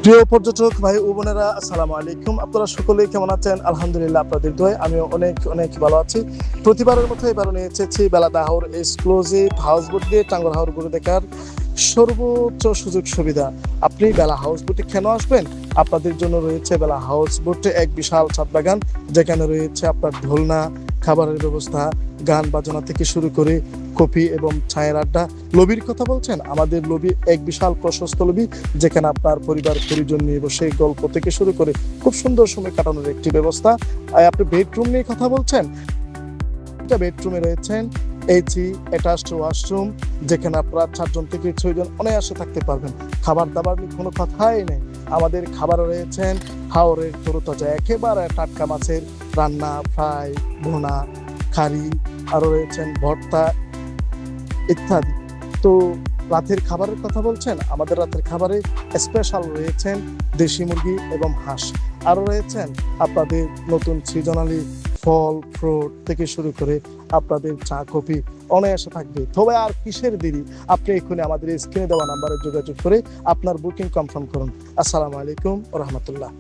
প্রিয় পর্যটক ভাই ও বোনেরা, আসসালামু আলাইকুম। আপনারা সকলেই কেমন আছেন? আলহামদুলিল্লাহ, আপনাদের দোয়ায় আমি অনেক অনেক ভালো আছি। প্রতিবারের মতো এবারও নিয়ে এসেছি বেলাদা হাওর এক্সক্লুসিভ হাউসবোট দিয়ে টাঙ্গুয়ার হাওর ঘুরে দেখার সর্বোচ্চ সুযোগ সুবিধা। আপনি বেলা হাউস বোটে কেন আসবেন? আপনাদের জন্য রয়েছে বেলা হাউস বোটে এক বিশাল ছাদ বাগান, যেখানে রয়েছে আপনার দোলনা, খাবারের ব্যবস্থা, গান বাজনা থেকে শুরু করে কফি এবং চায়ের আড্ডা। লবির কথা বলছেন? আমাদের লবি এক বিশাল প্রশস্ত লবি, যেখানে আপনার পরিবার পরিজন নিয়ে বসে গল্প থেকে শুরু করে খুব সুন্দর সময় কাটানোর একটি ব্যবস্থা। আপনি বেডরুম নিয়ে কথা বলছেন? বেডরুমে রয়েছেন এসি অ্যাটাচড ওয়াশরুম, যেখানে আপনারা 4 থেকে 6 জন অনায়াসে থাকতে পারবেন। খাবার দাবার নিয়ে কোনো কথাই নেই। আমাদের খাবার রয়েছেন হাওরের তরতাজা একেবারে টাটকা মাছের রান্না, ফ্রাই, ভুনা, কারি, আরও রয়েছেন ভর্তা ইত্যাদি। তো রাতের খাবারের কথা বলছেন? আমাদের রাতের খাবারে স্পেশাল রয়েছেন দেশি মুরগি এবং হাঁস, আরও রয়েছেন আপনাদের নতুন সিজনালি ফল ফ্রুট থেকে শুরু করে আপনাদের চা কফি অনায়াসে থাকবে। তবে আর কিসের দেরি? আপনি এক্ষুনি আমাদের স্ক্রিনে দেওয়া নাম্বারে যোগাযোগ করে আপনার বুকিং কনফার্ম করুন। আসসালামু আলাইকুম ওয়া রাহমাতুল্লাহ।